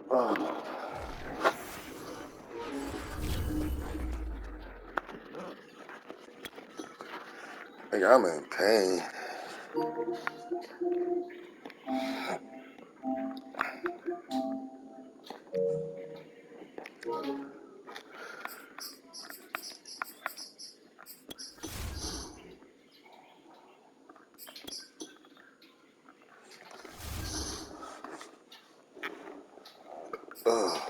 Oh. Like, I'm in pain. Ugh.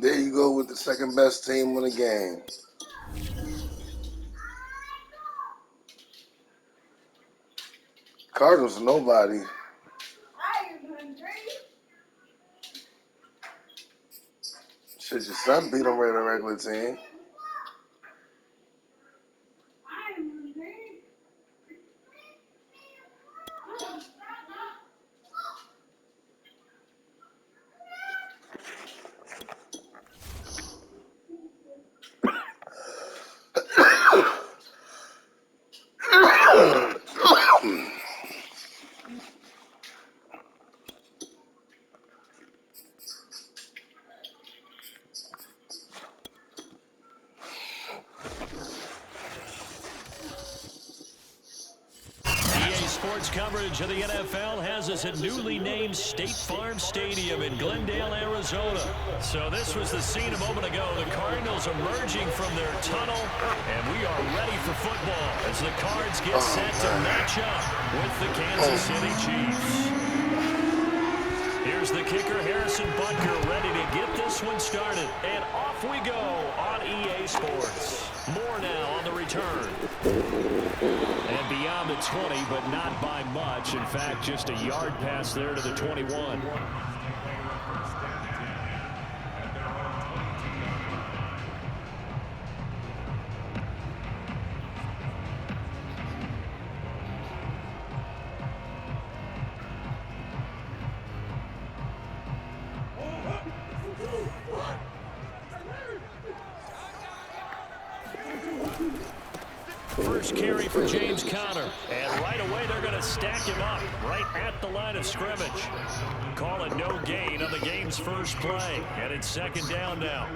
There you go with the second best team in the game. Cardinals are nobody. Shit, your son beat them right on a regular team. Sports coverage of the NFL has us at newly named State Farm Stadium in Glendale, Arizona. So this was the scene a moment ago. The Cardinals emerging from their tunnel, and we are ready for football as the Cards get set to match up with the Kansas City Chiefs. Here's the kicker, Harrison Butker, ready to get this one started. And off we go on EA Sports. More now on the return. And beyond the 20, but not by much. In fact, just a yard pass there to the 21. First carry for James Conner. And right away, they're going to stack him up right at the line of scrimmage. Call it no gain on the game's first play. And it's second down now.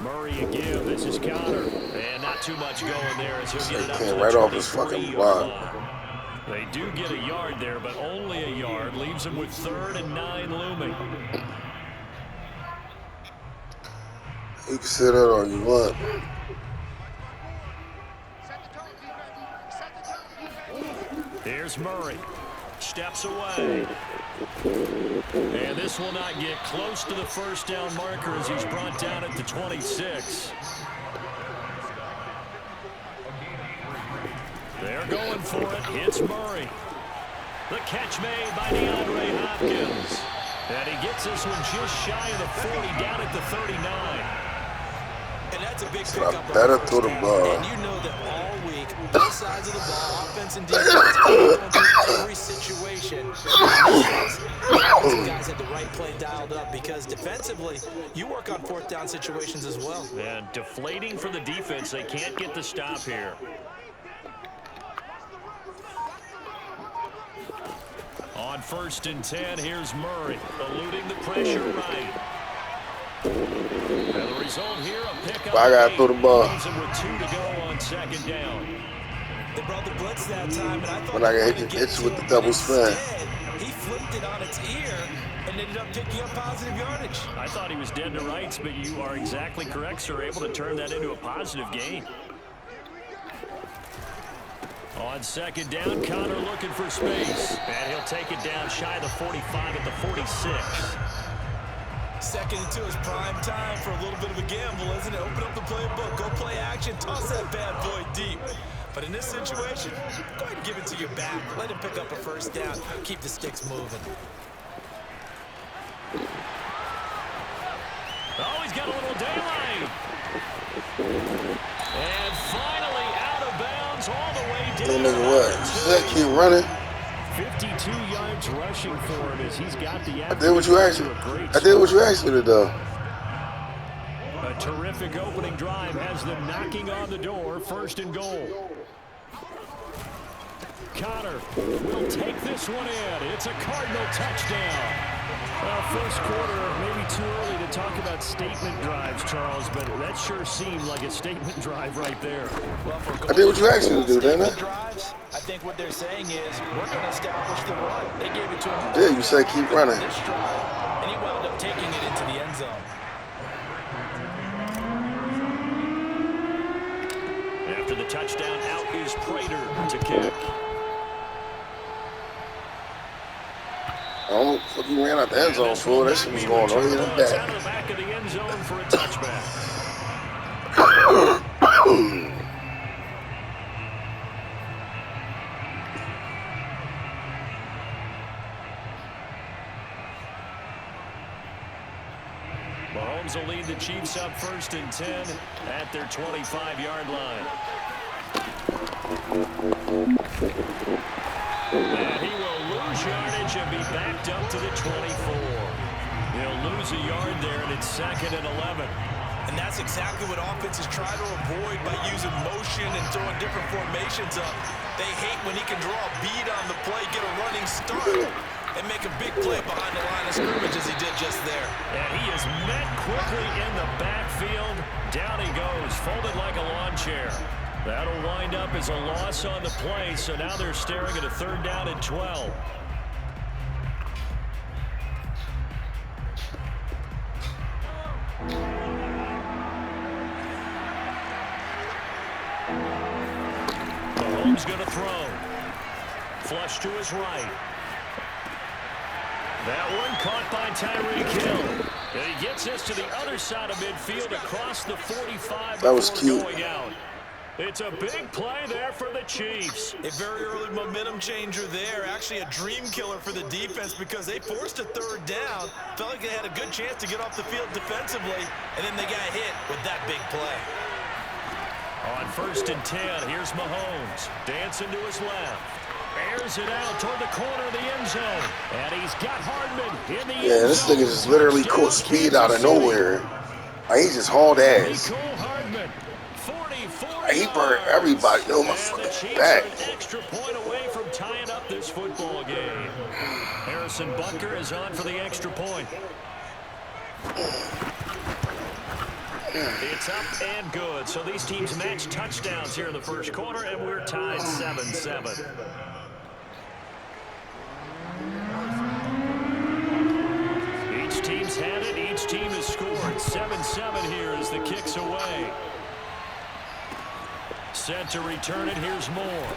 Murray again. This is Conner. And not too much going there as he'll get it up to the right off his fucking block. They do get a yard there, but only a yard. Leaves them with 3rd and 9 looming. You can say that all you want. Here's Murray. Steps away. And this will not get close to the first down marker as he's brought down at the 26. They're going for it. It's Murray. The catch made by DeAndre Hopkins. And he gets this one just shy of the 40, down at the 39. And that's a big pickup. Better throw the ball. And you know that all week, both sides of the ball, offense and defense, are going through every situation. Offensive guys had the right play dialed up because defensively, you work on 4th down situations as well. And deflating for the defense. They can't get the stop here. first and 10. Here's Murray, eluding the pressure right. And the result here, a pickup. I gotta throw the ball. Leaves him with 2 to go on second down. They brought the blitz that time, and I thought when I can hit you with the double spin. He flipped it on its ear and ended up picking up positive yardage. I thought he was dead to rights, but you are exactly correct, sir. Able to turn that into a positive gain. On second down, Connor looking for space. And he'll take it down shy of the 45 at the 46. Second into his prime time for a little bit of a gamble, isn't it? Open up the playbook, go play action, toss that bad boy deep. But in this situation, go ahead and give it to your back. Let him pick up a first down. Keep the sticks moving. Oh, he's got a little daylight. And finally out of bounds all the way down. Nigga, what? Does that keep running? 52 yards rushing for him as he's got the. I did what you asked me. I did what you asked me to do. A terrific opening drive has them knocking on the door. First and goal. Connor will take this one in. It's a Cardinal touchdown. Well, first quarter, maybe too early to talk about statement drives, Charles, but that sure seemed like a statement drive right there. Well, I did what you asked me to do, didn't I? Drives, I think what they're saying is we're going to establish the run. They gave it to him. Yeah, you said keep running. This drive, and he wound up taking it into the end zone. After the touchdown, out is Prater to kick. Oh, fuck, you ran out the end zone, fool. That shit was going right in the Out of the back of the end zone for a touchback. Mahomes will lead the Chiefs up first and 10 at their 25-yard line. And he will lose yardage and be backed up to the 24. He'll lose a yard there, and it's second and 11. And that's exactly what offenses try to avoid by using motion and throwing different formations up. They hate when he can draw a bead on the play, get a running start, and make a big play behind the line of scrimmage as he did just there. And he is met quickly in the backfield. Down he goes, folded like a lawn chair. That'll wind up as a loss on the play, so now they're staring at a third down and 12. Mahomes going to throw. Flush to his right. That one caught by Tyreek Hill. And he gets this to the other side of midfield across the 45 that was before cute. Going out. It's a big play there for the Chiefs. A very early momentum changer there. Actually a dream killer for the defense because they forced a third down. Felt like they had a good chance to get off the field defensively, and then they got hit with that big play. On first and 10, here's Mahomes. Dancing to his left. Airs it out toward the corner of the end zone. And he's got Hardman in the end zone. Yeah, this nigga just literally caught speed out of nowhere. Like, he just hauled ass. Hardman, 44 He burned everybody. Yo, my fucking back. An extra point away from tying up this football game. Harrison Butker is on for the extra point. It's up and good. So these teams match touchdowns here in the first quarter, and we're tied 7-7. Each team's had it. Each team has scored. 7-7 here as the kick's away. Set to return it. Here's Moore.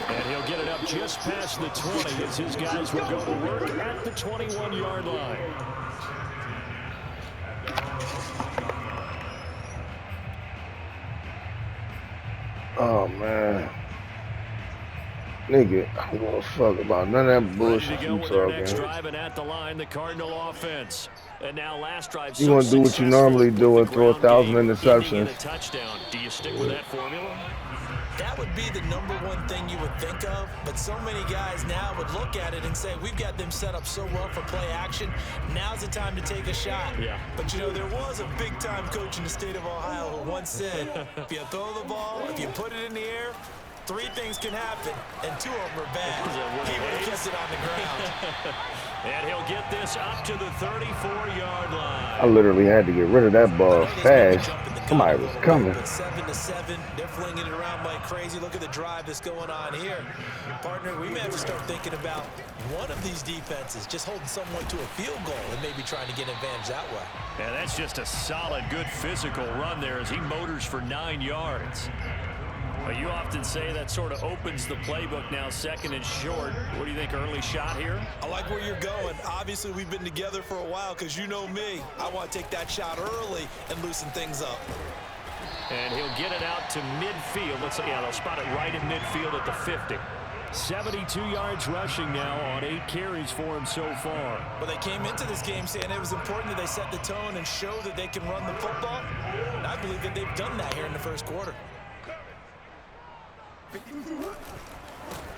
And he'll get it up just past the 20 as his guys will go to work at the 21-yard line. Oh, man. Nigga, I don't give a fuck about none of that bullshit you talking. Next drive and at the line, the Cardinal offense. And now last drive, you want to do what you normally do and throw 1,000 interceptions. Touchdown. Do you stick with that formula? That would be the number one thing you would think of, but so many guys now would look at it and say, we've got them set up so well for play action. Now's the time to take a shot. Yeah. But, you know, there was a big-time coach in the state of Ohio who once said, if you throw the ball, if you put it in the air, three things can happen, and two of them are bad. He would have kept it on the ground. And he'll get this up to the 34-yard line. I literally had to get rid of that ball fast. Somebody was coming. But 7-7, they're flinging it around like crazy. Look at the drive that's going on here. Partner, we may have to start thinking about one of these defenses just holding someone to a field goal and maybe trying to get an advantage that way. And that's just a solid, good physical run there as he motors for 9 yards. But you often say that sort of opens the playbook now, second and short. What do you think, early shot here? I like where you're going. Obviously, we've been together for a while because you know me. I want to take that shot early and loosen things up. And he'll get it out to midfield. Let's say, yeah, they'll spot it right in midfield at the 50. 72 yards rushing now on 8 carries for him so far. Well, they came into this game saying it was important that they set the tone and show that they can run the football. And I believe that they've done that here in the first quarter.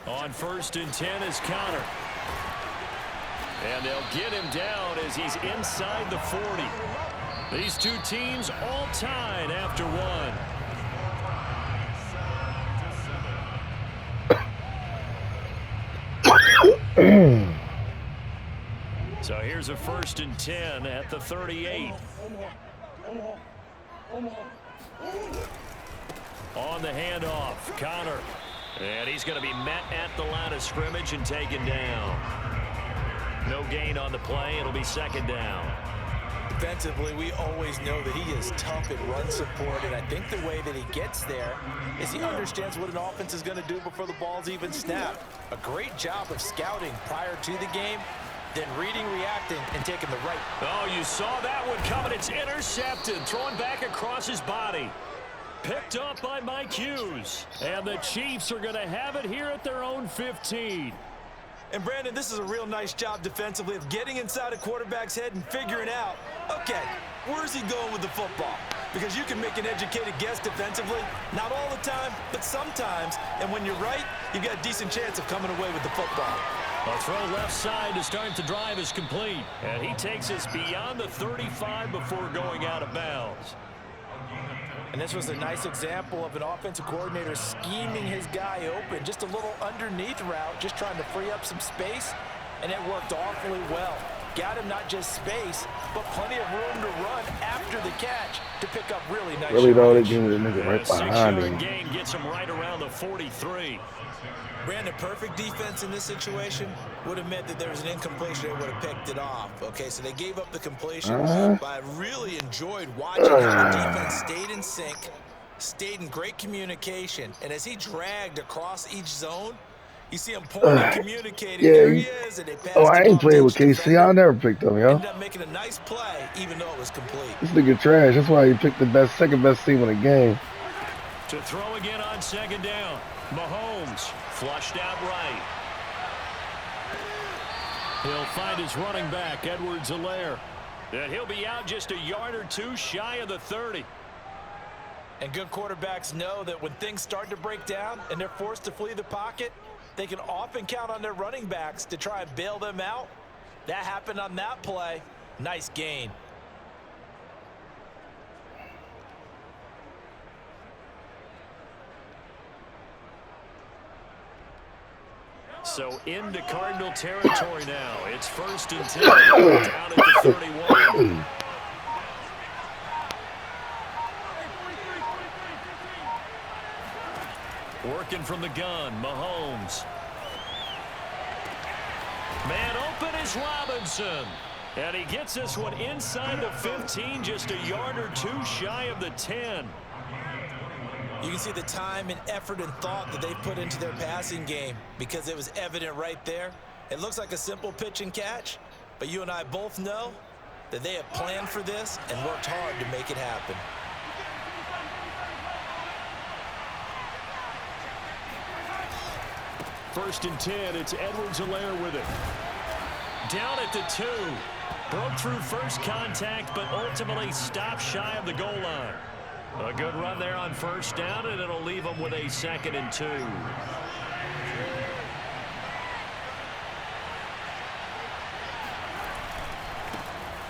On 1st and 10 is Connor. And they'll get him down as he's inside the 40. These two teams all tied after one. So here's a 1st and 10 at the 38. On the handoff, Connor. And he's going to be met at the line of scrimmage and taken down. No gain on the play. It'll be 2nd down. Defensively, we always know that he is tough at run support, and I think the way that he gets there is he understands what an offense is going to do before the ball's even snapped. A great job of scouting prior to the game, then reading, reacting, and taking the right. Oh, you saw that one coming. It's intercepted, thrown back across his body. Picked up by Mike Hughes. And the Chiefs are going to have it here at their own 15. And, Brandon, this is a real nice job defensively of getting inside a quarterback's head and figuring out, okay, where's he going with the football? Because you can make an educated guess defensively, not all the time, but sometimes. And when you're right, you've got a decent chance of coming away with the football. A throw left side to start the drive is complete. And he takes us beyond the 35 before going out of bounds. And this was a nice example of an offensive coordinator scheming his guy open. Just a little underneath route, just trying to free up some space, and it worked awfully well. Got him not just space, but plenty of room to run after the catch to pick up really nice. Really though, they give the nigga right behind him. Gain gets him right around the 43. Brandon, perfect defense in this situation would have meant that there was an incompletion. They would have picked it off. Okay, so they gave up the completion, but I really enjoyed watching how the defense stayed in sync, stayed in great communication, and as he dragged across each zone, you see him pointing, communicating. Yeah, there he is, and they passed. Oh, I ain't playing with KC. I never picked him, yo. Ended up making a nice play, even though it was complete. This nigga trash. That's why he picked the second best team in the game. To throw again on 2nd down. Mahomes flushed out right. He'll find his running back, Edwards-Helaire. And he'll be out just a yard or two shy of the 30. And good quarterbacks know that when things start to break down and they're forced to flee the pocket, they can often count on their running backs to try and bail them out. That happened on that play. Nice gain. So into Cardinal territory now. It's 1st and 10 down at the 31. Working from the gun, Mahomes. Man open is Robinson. And he gets this one inside the 15, just a yard or two shy of the 10. You can see the time and effort and thought that they put into their passing game because it was evident right there. It looks like a simple pitch and catch, but you and I both know that they have planned for this and worked hard to make it happen. First and 10, it's Edwards-Helaire with it. Down at the 2. Broke through first contact, but ultimately stopped shy of the goal line. A good run there on 1st down, and it'll leave them with a 2nd and 2.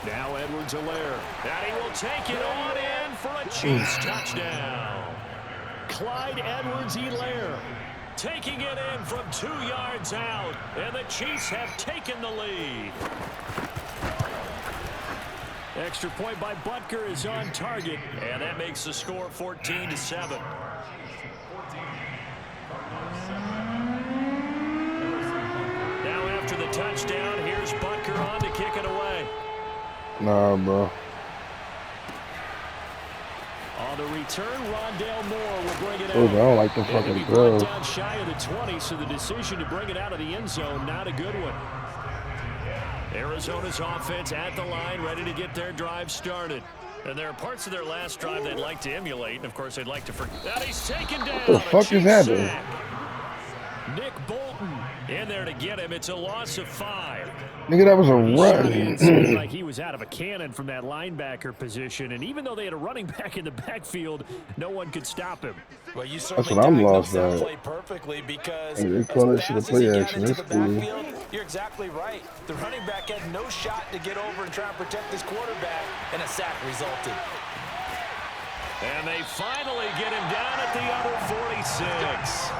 Now Edwards-Helaire. And he will take it on in for a Chiefs touchdown. Clyde Edwards-Helaire taking it in from 2 yards out, and the Chiefs have taken the lead. Extra point by Butker is on target, and that makes the score 14-7. Now after the touchdown, here's Butker on to kick it away. Nah, bro. On the return, Rondale Moore will bring it Ooh, out. I don't like the And fucking he brought throw. down shy of the 20, so the decision to bring it out of the end zone, not a good one. Arizona's offense at the line, ready to get their drive started. And there are parts of their last drive they'd like to emulate, and of course they'd like to forget. He's taken down. What the fuck is happening? Nick Bolton in there to get him. It's a loss of 5. Nigga, that was a It seemed run. like he was out of a cannon from that linebacker position, and even though they had a running back in the backfield, no one could stop him. Well, you That's certainly what I'm diagnosed lost that at. play perfectly because Hey, they as call that fast shit a as play he got action. into That's the cool. backfield, you're exactly right. The running back had no shot to get over and try and protect his quarterback, and a sack resulted. And they finally get him down at the other 46.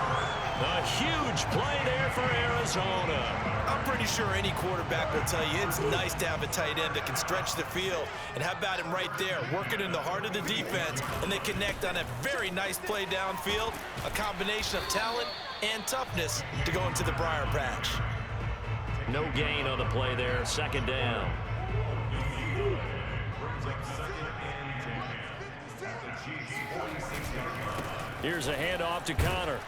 A huge play there for Arizona. I'm pretty sure any quarterback will tell you it's nice to have a tight end that can stretch the field. And how about him right there, working in the heart of the defense, and they connect on a very nice play downfield, a combination of talent and toughness to go into the briar patch. No gain on the play there, second down. Here's a handoff to Connor.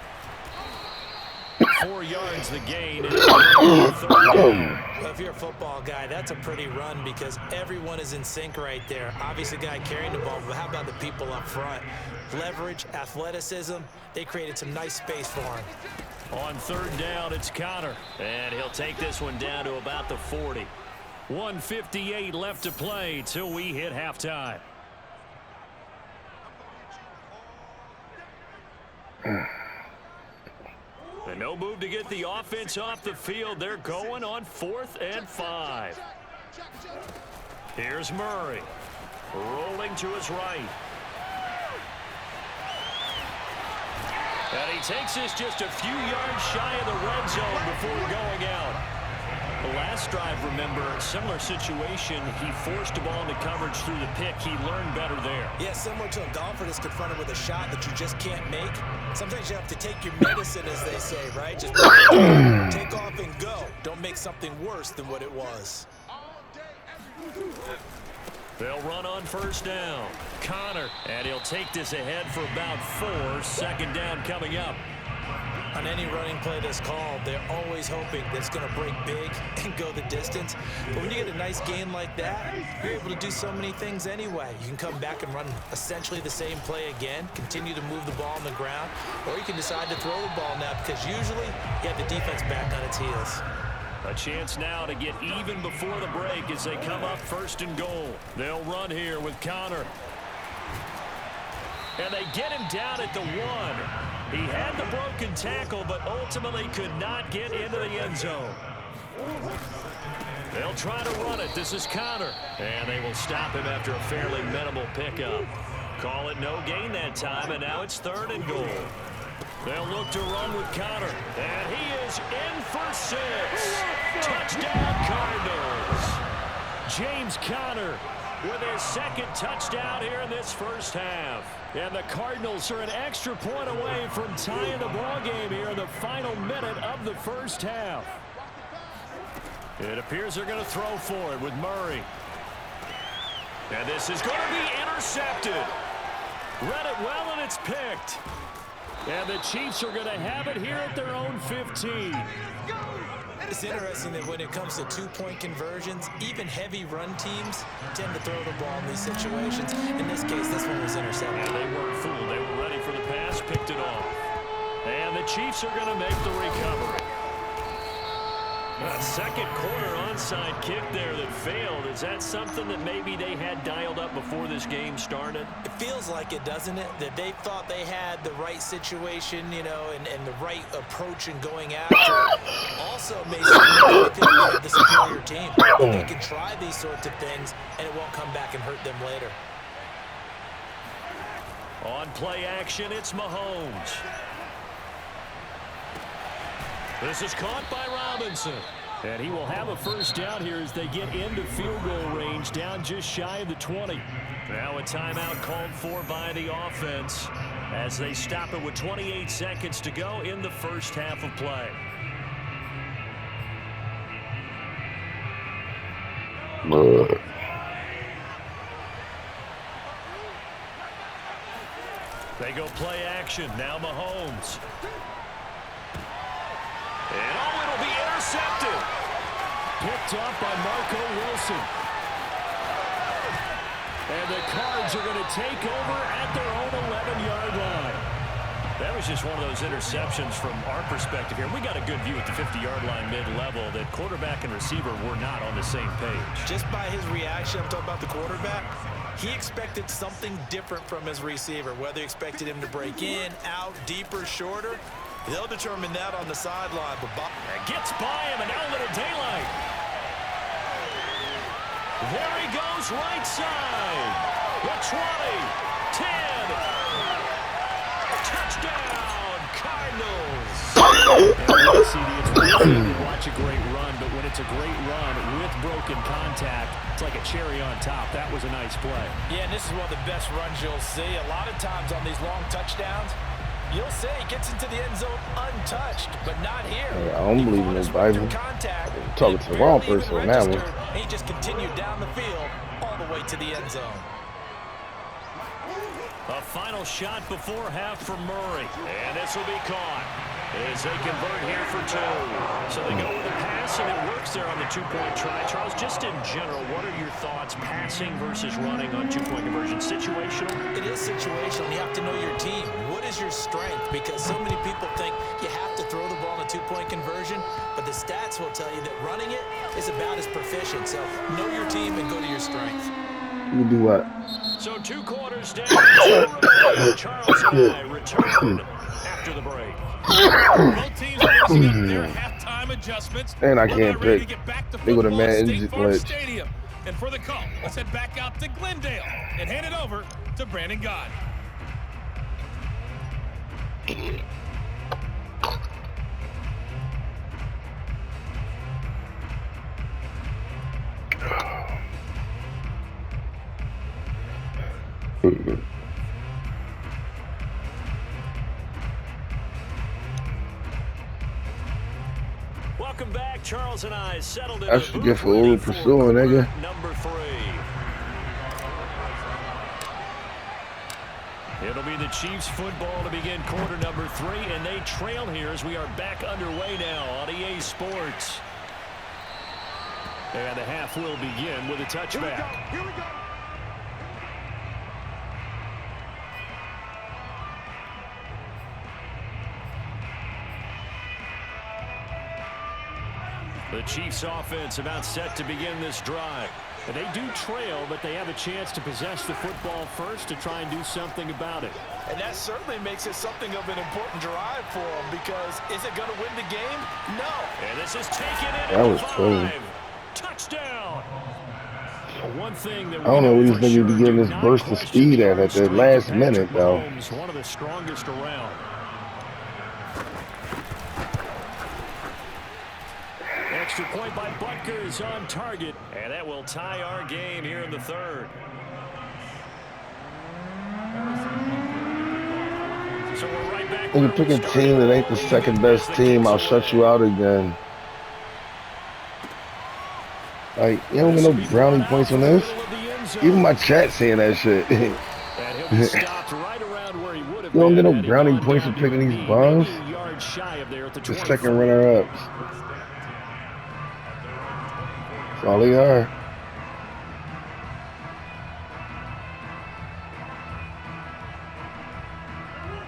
4 yards the gain. And Well, if you're a football guy, that's a pretty run because everyone is in sync right there. Obviously, the guy carrying the ball, but how about the people up front? Leverage, athleticism, they created some nice space for him. On third down, it's Connor. And he'll take this one down to about the 40. 1:58 left to play till we hit halftime. And no move to get the offense off the field. They're going on 4th and 5. Here's Murray. Rolling to his right. And he takes this just a few yards shy of the red zone before going out. The last drive, remember, similar situation. He forced the ball into coverage through the pick. He learned better there. Yeah, similar to a golfer that's confronted with a shot that you just can't make. Sometimes you have to take your medicine, as they say, right? Just take off and go. Don't make something worse than what it was. They'll run on first down. Connor, and he'll take this ahead for about 4. Second down coming up. On any running play that's called, they're always hoping that it's going to break big and go the distance. But when you get a nice gain like that, you're able to do so many things anyway. You can come back and run essentially the same play again, continue to move the ball on the ground, or you can decide to throw the ball now because usually you have the defense back on its heels. A chance now to get even before the break as they come up 1st and goal. They'll run here with Connor. And they get him down at the 1. He had the broken tackle, but ultimately could not get into the end zone. They'll try to run it. This is Connor. And they will stop him after a fairly minimal pickup. Call it no gain that time, and now it's 3rd and goal. They'll look to run with Connor. And he is in for 6. Touchdown, Cardinals. James Conner with his 2nd touchdown here in this first half. And the Cardinals are an extra point away from tying the ball game here in the final minute of the first half. It appears they're going to throw for it with Murray. And this is going to be intercepted. Read it well, and it's picked. And the Chiefs are going to have it here at their own 15. It's interesting that when it comes to two-point conversions, even heavy run teams tend to throw the ball in these situations. In this case, this one was intercepted. And they weren't fooled. They were ready for the pass, picked it off. And the Chiefs are going to make the recovery. A second quarter onside kick there that failed. Is that something that maybe they had dialed up before this game started? It feels like it, doesn't it? That they thought they had the right situation, you know, and the right approach in going after it. Also, Mason, they feel like they're the superior team. They can try these sorts of things, and it won't come back and hurt them later. On play action, it's Mahomes. This is caught by Robinson. And he will have a first down here as they get into field goal range, down just shy of the 20. Now a timeout called for by the offense as they stop it with 28 seconds to go in the first half of play. They go play action. Now Mahomes. And it'll be intercepted. Picked up by Marco Wilson. And the Cards are going to take over at their own 11-yard line. That was just one of those interceptions from our perspective here. We got a good view at the 50-yard line mid-level that quarterback and receiver were not on the same page. Just by his reaction, I'm talking about the quarterback, he expected something different from his receiver, whether he expected him to break in, out, deeper, shorter. They'll determine that on the sideline. But gets by him, and now a little daylight. There he goes, right side. The 20, 10. Touchdown, Cardinals. And see, it's one thing to watch a great run, but when it's a great run with broken contact, it's like a cherry on top. That was a nice play. Yeah, and this is one of the best runs you'll see. A lot of times on these long touchdowns, you'll say he gets into the end zone untouched, but not here. Yeah, I don't believe in this Bible. I'm talking to the wrong person on that one. And he just continued down the field all the way to the end zone. A final shot before half for Murray. And this will be caught as they convert here for 2. So they go with a pass, and it works there on the 2-point try. Charles, just in general, what are your thoughts passing versus running on 2-point conversion? Situational? It is situational. You have to know your team. What is your strength? Because so many people think you have to throw the ball in a 2-point conversion, but the stats will tell you that running it is about as proficient. So know your team and go to your strength. You do what? So 2 quarters down. Charles and I return after the break. Both teams finishing up their halftime adjustments. And I can't pick. They would have managed Stadium. And for the call, let's head back out to Glendale and hand it over to Brandon God. Welcome back. Charles and I settled in. I should get for over pursuing, nigga. Number 3. It'll be the Chiefs football to begin quarter number 3, and they trail here as we are back underway now on EA Sports. And the half will begin with a touchback. Here we go. The Chiefs offense about set to begin this drive. They do trail, but they have a chance to possess the football first to try and do something about it. And that certainly makes it something of an important drive for them, because is it going to win the game? No. And this is taken in That at was 5. clean. Touchdown. One thing that I don't know where these niggas be getting this burst of speed at the last minute, though. One of the strongest around. Extra point by Butker is on target, and that will tie our game here in the 3rd. So we're right back. When you pick a team that ain't the second best team, I'll shut you out again. Like, you don't get no brownie points on this. Even my chat saying that shit. You don't get no brownie points for picking these bombs. The second runner-ups. That's all they are.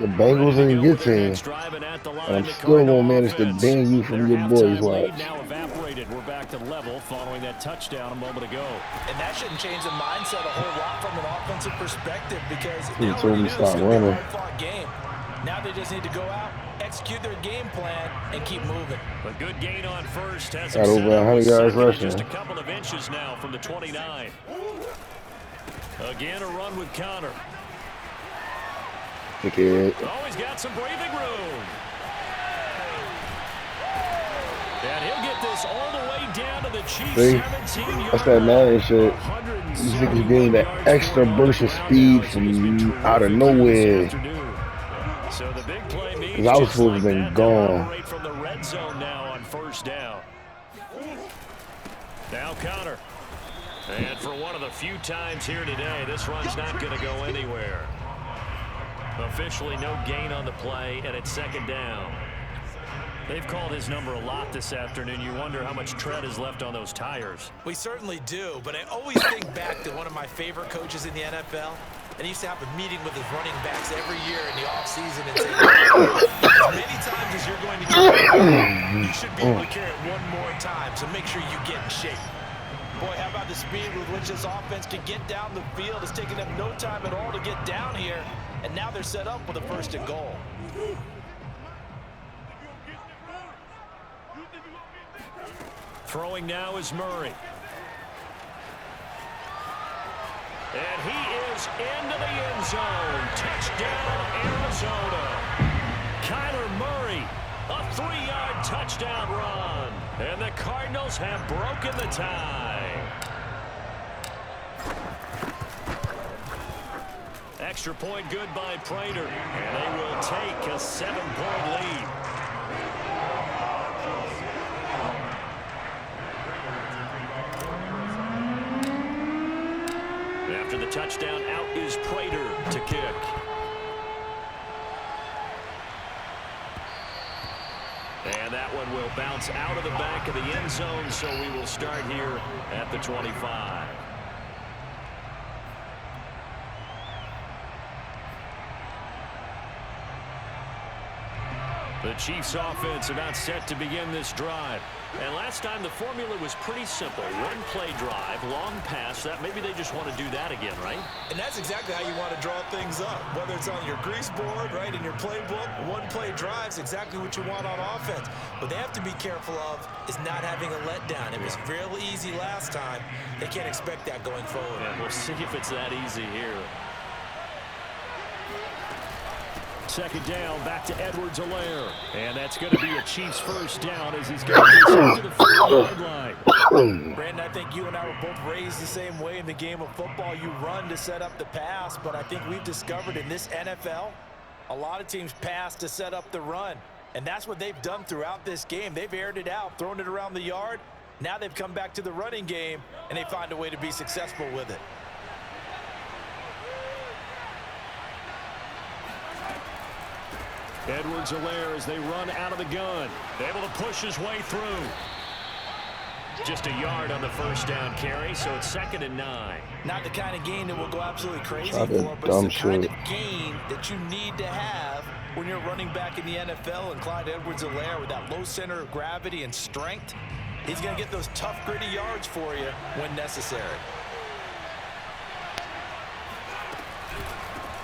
The Bengals ain't your team. And I'm still gonna manage to ban you from your boys' watch. Now evaporated. We're back to level following that touchdown a moment ago. And that shouldn't change the mindset a whole lot from an offensive perspective, because He now told me it's stop going to be a running. hard-fought game. Now they just need to go out, execute their game plan, and keep moving. A good gain on first. Has Got over 100 yards rushing. Just a couple of inches now from the 29. Again, a run with Connor. Okay. Always got some breathing room. And he'll get this all the way down to the Chiefs' See? 17-yard That's that Madden line. shit. These niggas getting that extra burst of speed from out of nowhere. So the big play means Because I was just supposed like to have been that, they'll gone. operate from the red zone now on first down. Now counter. And for one of the few times here today, this run's not going to go anywhere. Officially no gain on the play, and it's second down. They've called his number a lot this afternoon. You wonder how much tread is left on those tires. We certainly do, but I always think back to one of my favorite coaches in the NFL. And he used to have a meeting with his running backs every year in the offseason and say, as many times as you're going to carry, you should be able to carry it one more time, so make sure you get in shape. Boy, how about the speed with which this offense can get down the field? It's taken them no time at all to get down here, and now they're set up with a first and goal. Throwing now is Murray. And he is into the end zone. Touchdown, Arizona. Kyler Murray, a 3-yard touchdown run. And the Cardinals have broken the tie. Extra point good by Prater. And they will take a 7-point lead. After the touchdown, out is Prater to kick. And that one will bounce out of the back of the end zone, so we will start here at the 25. The Chiefs offense about set to begin this drive. And last time the formula was pretty simple. One play drive, long pass. That maybe they just want to do that again, right? And that's exactly how you want to draw things up. Whether it's on your grease board, right, in your playbook, one play drive's exactly what you want on offense. What they have to be careful of is not having a letdown. It was real easy last time. They can't expect that going forward. And we'll see if it's that easy here. Second down, back to Edwards-Helaire. And that's going to be a Chiefs first down as he's going to the 4-yard line. Brandon, I think you and I were both raised the same way in the game of football. You run to set up the pass, but I think we've discovered in this NFL, a lot of teams pass to set up the run. And that's what they've done throughout this game. They've aired it out, thrown it around the yard. Now they've come back to the running game, and they find a way to be successful with it. Edwards-Helaire as they run out of the gun. Able to push his way through. Just a yard on the first down carry, so it's 2nd and 9. Not the kind of gain that will go absolutely crazy for, but it's the kind of gain that you need to have when you're running back in the NFL. And Clyde Edwards-Helaire, with that low center of gravity and strength, he's going to get those tough, gritty yards for you when necessary.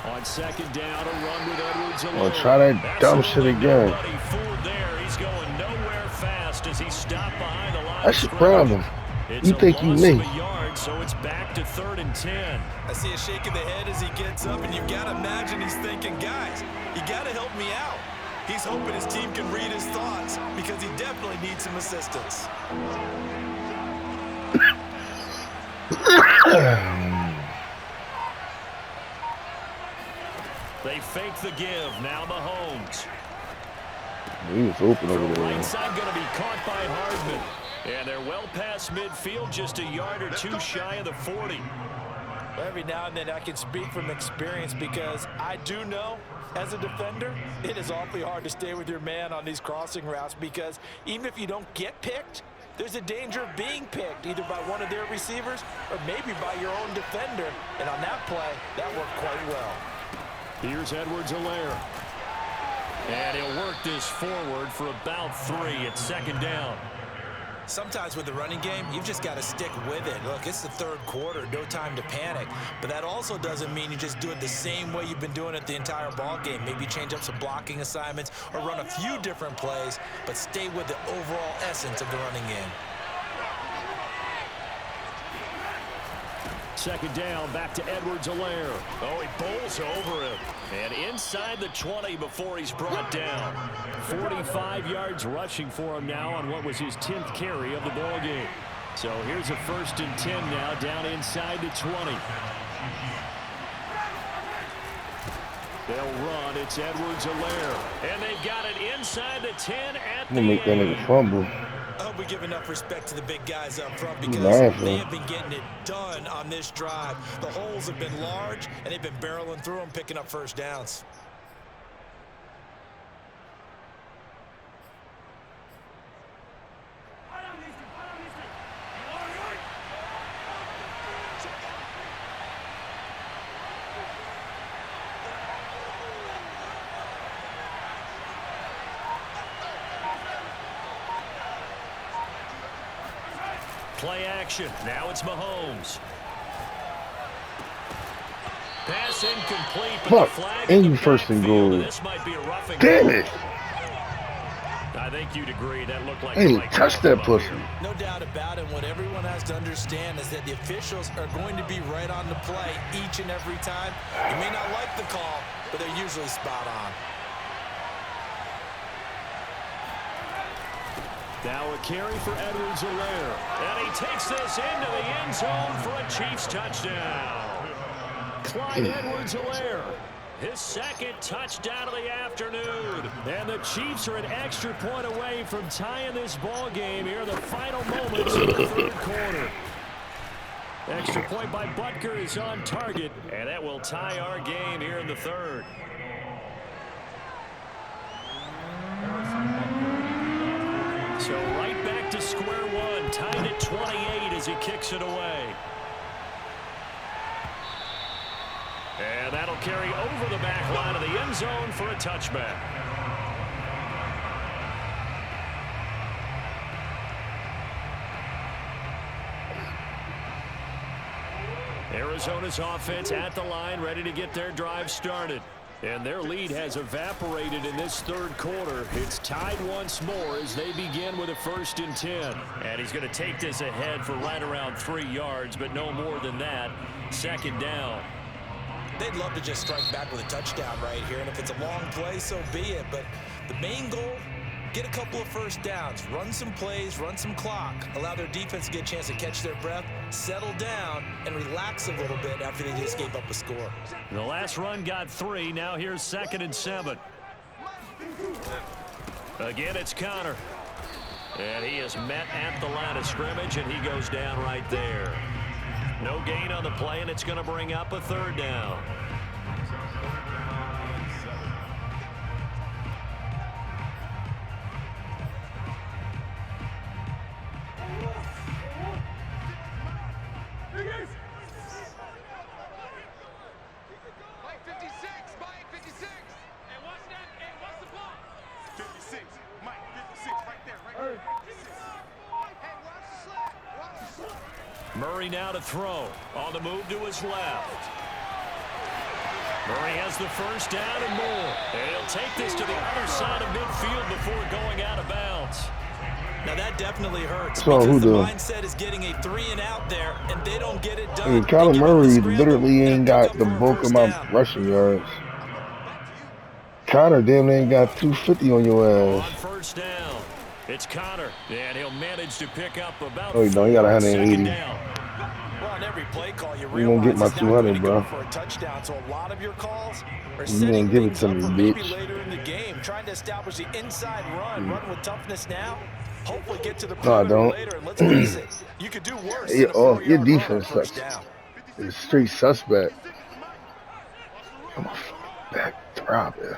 On second down, a run with Edwards-Helaire. Well, try that dumb shit again. Fooled there. He's going nowhere fast as he stopped behind the line. That's your problem. You think you me. Yard, so it's back to 3rd and 10. I see a shake of the head as he gets up, and you've got to imagine he's thinking, guys, you got to help me out. He's hoping his team can read his thoughts because he definitely needs some assistance. They fake the give. Now Mahomes. He was open over there. Right side going to be caught by Hardman. And they're well past midfield, just a yard or two shy of the 40. Every now and then I can speak from experience because I do know, as a defender, it is awfully hard to stay with your man on these crossing routes because even if you don't get picked, there's a danger of being picked either by one of their receivers or maybe by your own defender. And on that play, that worked quite well. Here's Edwards-Helaire. And he'll work this forward for about 3 at 2nd down. Sometimes with the running game, you've just got to stick with it. Look, it's the 3rd quarter, no time to panic. But that also doesn't mean you just do it the same way you've been doing it the entire ball game. Maybe change up some blocking assignments or run a few different plays, but stay with the overall essence of the running game. second down, back to Edwards-Helaire. Oh, he bowls over him. And inside the 20 before he's brought down. 45 yards rushing for him now on what was his 10th carry of the ball game. So here's a 1st and 10 now, down inside the 20. They'll run. It's Edwards-Helaire. And they've got it inside the 10 at the make that nigga fumble. I hope we give enough respect to the big guys up front because they have been getting it done on this drive. The holes have been large, and they've been barreling through them, picking up first downs. Play action. Now it's Mahomes. Pass incomplete, but the flag in the 1st and goal. This might be a roughing. Damn it. I think you'd agree that looked like Hey, touch that pussy. No doubt about it. What everyone has to understand is that the officials are going to be right on the play each and every time. You may not like the call, but they're usually spot on. Now a carry for Edwards-Helaire. And he takes this into the end zone for a Chiefs touchdown. Clyde Edwards-Helaire, his 2nd touchdown of the afternoon. And the Chiefs are an extra point away from tying this ball game here in the final moments of the 3rd quarter. Extra point by Butker is on target, and that will tie our game here in the 3rd. So right back to square one, tied at 28 as he kicks it away. And that'll carry over the back line of the end zone for a touchback. Arizona's offense at the line, ready to get their drive started. And their lead has evaporated in this 3rd quarter. It's tied once more as they begin with a 1st and 10. And he's going to take this ahead for right around 3 yards, but no more than that. 2nd down. They'd love to just strike back with a touchdown right here, and if it's a long play, so be it. But the main goal, get a couple of first downs, run some plays, run some clock, allow their defense to get a chance to catch their breath, settle down, and relax a little bit after they just gave up a score. The last run got 3. Now here's 2nd and 7. Again, it's Connor. And he is met at the line of scrimmage, and he goes down right there. No gain on the play, and it's going to bring up a 3rd down. Murray now to throw. On the move to his left. Murray has the 1st down and more. And he'll take this to the other side of midfield before going out of bounds. Now that definitely hurts because the mindset is getting a 3-and-out there, and they don't get it done. Hey, Kyler Murray literally ain't got the bulk of my rushing yards. Connor damn near ain't got 250 on your ass. On 1st down, it's Connor, and he'll manage to pick up about. Oh, no, he got 180. Well, on every play call, you won't get my 200, bro. For a touchdown, so a lot of your calls are you won't give it to me, maybe bitch. later in the game, trying to establish the inside run with toughness now. Hopefully, get to the no, I don't. later. And let's face it, you could do worse. Your defense sucks. It's straight suspect. I'm a back throbbing.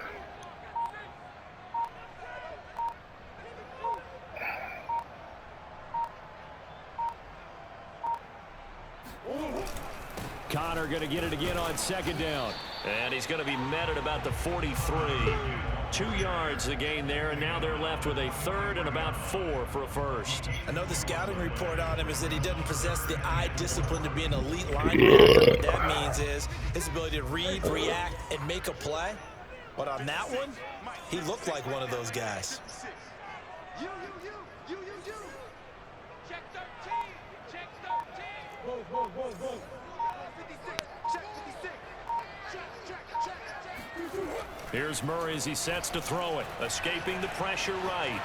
Connor going to get it again on 2nd down. And he's going to be met at about the 43. 2 yards the gain there, and now they're left with a 3rd and about 4 for a 1st. Another scouting report on him is that he doesn't possess the eye discipline to be an elite linebacker. What that means is his ability to read, react, and make a play. But on that one, he looked like one of those guys. You. Check 13. Check 13. Whoa. Here's Murray as he sets to throw it, escaping the pressure right.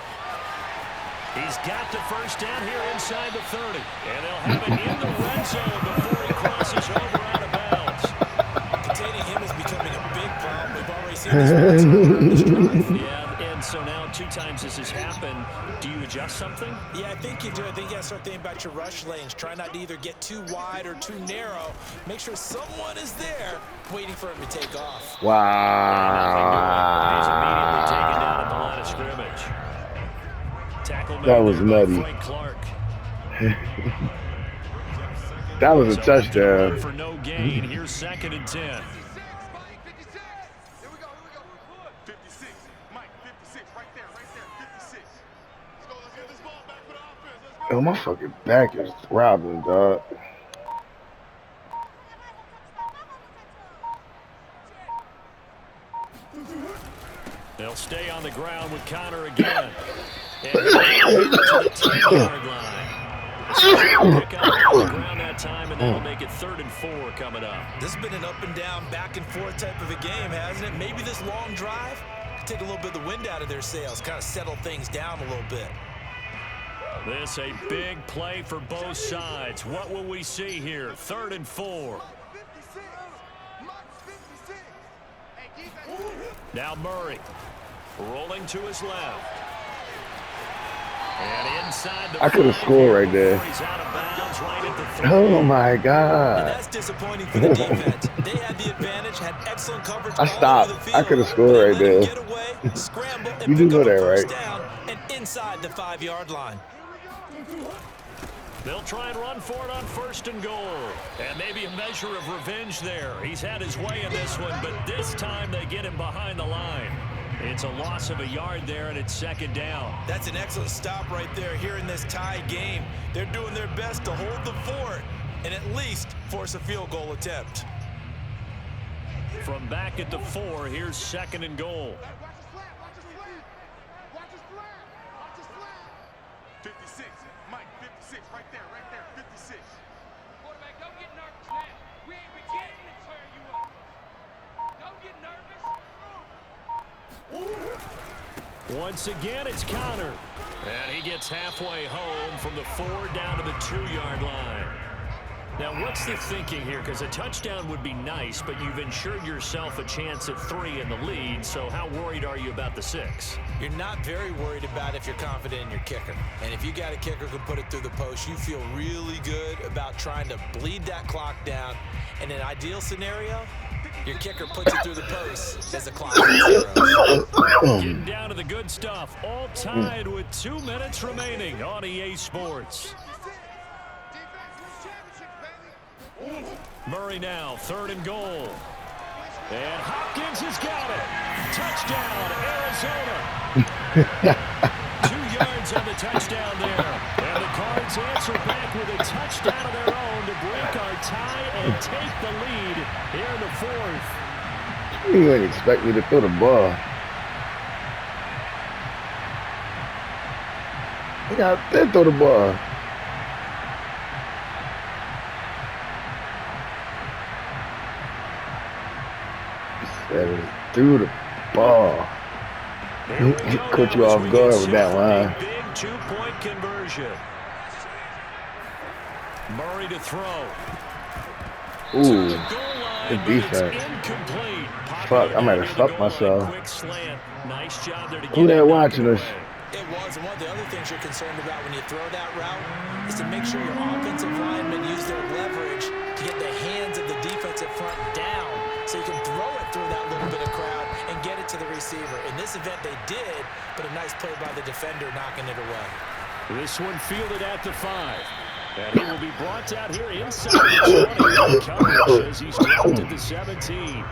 He's got the first down here inside the 30, and they'll have it in the red zone before he crosses over out of bounds. Containing him is becoming a big problem. We've already seen this once this drive. Yeah, and so now 2 times this has happened. Do you adjust something? Yeah, I think you do. I think you got to start thinking about your rush lanes. Try not to either get too wide or too narrow. Make sure someone is there waiting for him to take off. Wow. He's immediately taken down at the line of scrimmage. Tackle That was nutty. Frank Clark. That was a touchdown. For no gain. Here's 2nd and 10. Yo, my fucking back is throbbing, dog. They'll stay on the ground with Connor again. And to the 10-yard line. Pick up on the ground that time, and that'll make it 3rd and 4 coming up. This has been an up and down, back and forth type of a game, hasn't it? Maybe this long drive could take a little bit of the wind out of their sails, kind of settle things down a little bit. This a big play for both sides. What will we see here? 3rd and 4. Now Murray rolling to his left. And inside the I could have scored right there. He's out of bounds right at the Oh my And God. that's disappointing for the defense. They had the advantage, had excellent coverage. I all stopped. over the field. I could have scored right They let there. him get away, scramble, and You do pick know up a that, first right? down and inside the 5-yard line. They'll try and run for it on 1st and goal. And maybe a measure of revenge there. He's had his way in this one, but this time they get him behind the line. It's a loss of a yard there, and it's 2nd down. That's an excellent stop right there here in this tie game. They're doing their best to hold the fort and at least force a field goal attempt. From back at the 4, here's 2nd and goal. 56, Mike, 56, right there, 56. Quarterback, don't get nervous now. We ain't beginning to tear you up. Don't get nervous. Once again, it's Connor. And he gets halfway home from the 4 down to the 2-yard line. Now, what's the thinking here? Because a touchdown would be nice, but you've ensured yourself a chance at 3 in the lead. So how worried are you about the 6? You're not very worried about if you're confident in your kicker. And if you got a kicker who can put it through the post, you feel really good about trying to bleed that clock down. In an ideal scenario, your kicker puts it through the post as the clock is 0. Getting down to the good stuff. All tied with 2 minutes remaining on EA Sports. Murray now, 3rd and goal. And Hopkins has got it. Touchdown, Arizona. 2 yards on the touchdown there. And the Cards answer back with a touchdown of their own to break our tie and take the lead here in the 4th. You didn't expect me to throw the ball. I did throw the ball. Threw the ball. He caught you off guard with that line. Big 2-point conversion. Murray to throw. Ooh, good defense. Fuck, I might have stuck myself. Nice job there to Who that watching us? It was, and one of the other things you're concerned about when you throw that route is to make sure your offensive linemen use their leverage to get the hands of the defensive front down so you can throw it through that little bit of crowd and get it to the receiver. In this event, they did, but a nice play by the defender knocking it away. This one fielded at the 5. And he will be brought out here inside the 20. Coverage as he's dropped at the 17.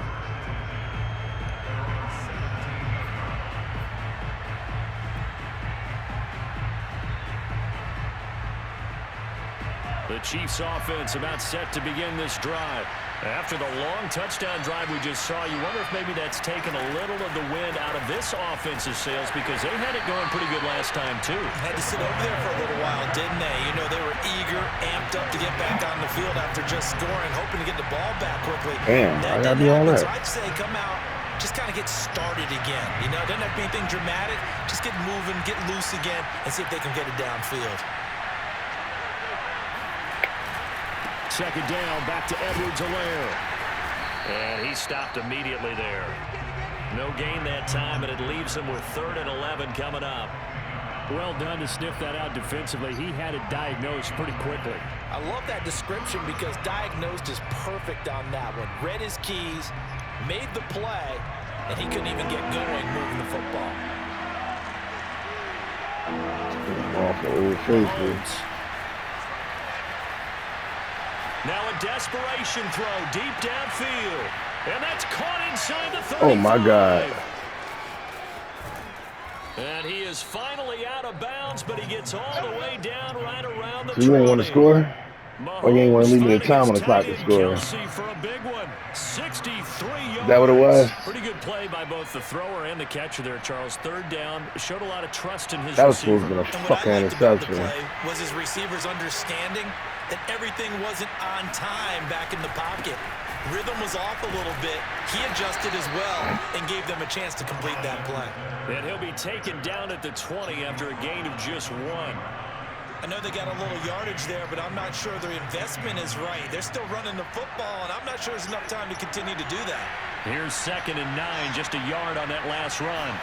The Chiefs offense about set to begin this drive. After the long touchdown drive we just saw, you wonder if maybe that's taken a little of the wind out of this offensive sails because they had it going pretty good last time too. Had to sit over there for a little while, didn't they? You know, they were eager, amped up to get back on the field after just scoring, hoping to get the ball back quickly. Damn, I gotta do all that. So I'd say come out just kind of get started again. You know, doesn't have to be anything dramatic. Just get moving, get loose again, and see if they can get it downfield. Second down, back to Edwards-Helaire. And he stopped immediately there. No gain that time, and it leaves him with 3rd and 11 coming up. Well done to sniff that out defensively. He had it diagnosed pretty quickly. I love that description because diagnosed is perfect on that one. Read his keys, made the play, and he couldn't even get going moving the football. Now a desperation throw deep downfield. And that's caught inside the 35. Oh, my God. And he is finally out of bounds, but he gets all the way down right around the 20. So you ain't want to score? Or you ain't want to leave me the time on the clock to score? For a big one. 63 yards. Is that what it was? Pretty good play by both the thrower and the catcher there, Charles. 3rd down. Showed a lot of trust in his that was receiver. supposed to be a And fucking what I liked about the interception. play was his receivers understanding that everything wasn't on time back in the pocket. Rhythm was off a little bit. He adjusted as well and gave them a chance to complete that play. And he'll be taken down at the 20 after a gain of just 1. I know they got a little yardage there, but I'm not sure their investment is right. They're still running the football, and I'm not sure there's enough time to continue to do that. Here's 2nd and 9, just a yard on that last run.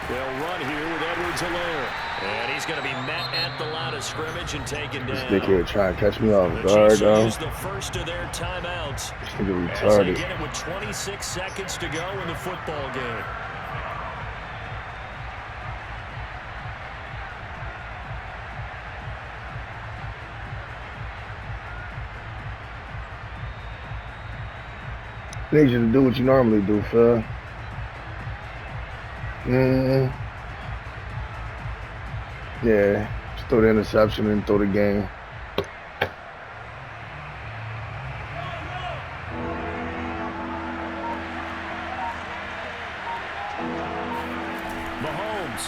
They'll run here with Edwards-Helaire. And he's going to be met at the line of scrimmage and taken down. This dickhead trying to catch me off The guard, Chiefs though. use the first of their timeouts. This nigga As they retarded. get it with 26 seconds to go in the football game. Need you to do what you normally do, Phil. Yeah, just throw the interception and throw the game. Mahomes.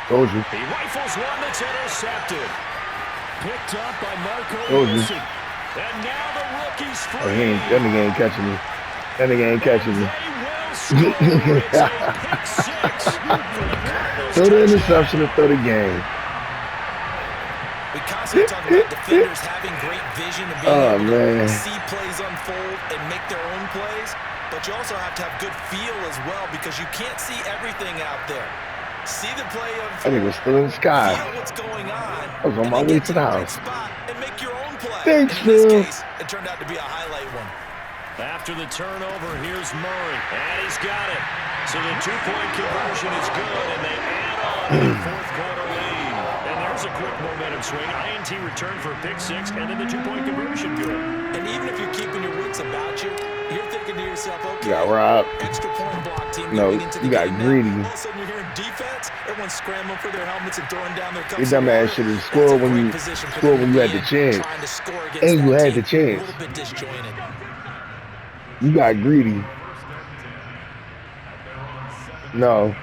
Told you. He rifles one that's intercepted. Picked up by Marco Told you. Wilson. And now the rookie's free. Oh, that nigga ain't catching me. That nigga ain't catching me. They will score. It's a pick 6 for the Cardinals. Throw the interception and throw the game. We constantly talk about defenders having great vision and being able man. to see plays unfold and make their own plays, but you also have to have good feel as well because you can't see everything out there. See the play I think it's still in the sky. feel what's going on. I was on and my then way get to the right house. spot and make your own play. Thanks, in this Phil. case, it turned out to be a highlight one. After the turnover, here's Murray. And he's got it. So the 2-point conversion is good, and they add on to the 4th quarter lead. And there's a quick momentum swing. INT return for a pick 6, and then the 2-point conversion good. And even if you're keeping your wits about you, you're thinking to yourself, okay, You got robbed. extra point block team No, going into the you got game now. greedy. All of a sudden you're hearing defense, everyone's scrambling for their helmets and throwing down their cups. Your dumb ass should have scored when you had the chance. Trying to score against And you that had the team. chance. A little bit disjointed. You got greedy. No.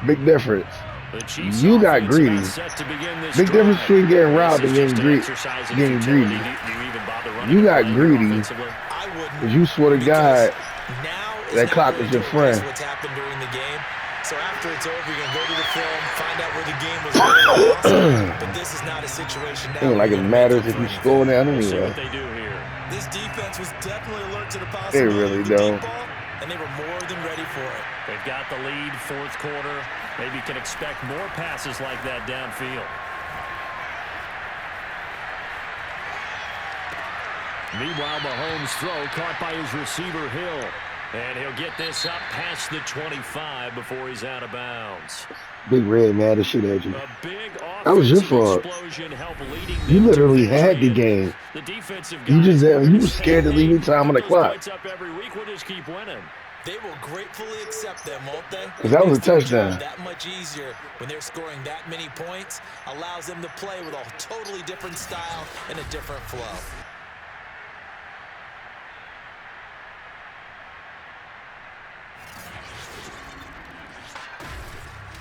Big difference. The Chiefs You got offense greedy. not set to begin this Big difference drive. between getting robbed This and is getting just an exercise in getting futility. greedy. Do you even bother running You the got play greedy. offensively? I wouldn't. Because you swore to because God now is that not clock really was your to replace friend. What's happened during the game. So after it's over, you're gonna go to the film, find out where the game was really lost. But this is not a situation now. Ain't like where it you're matters making if you for score anything. now We'll see anyway. what they do here. This defense was definitely alert to the They possibility really of the don't. deep ball, and they were more than ready for it. They've got the lead, 4th quarter. Maybe can expect more passes like that downfield. Meanwhile, Mahomes' throw caught by his receiver, Hill. And he'll get this up past the 25 before he's out of bounds. Big Red mad as shit at you. A big That was your offensive fault. explosion helped leading You them to literally had the victory. game. The defensive You guys just were you was scared to leave me time on the those clock. points up every week. We'll just keep winning. They will gratefully accept them, won't they? 'Cause that was a Makes their job touchdown. that much easier when they're scoring that many points. Allows them to play with a totally different style and a different flow.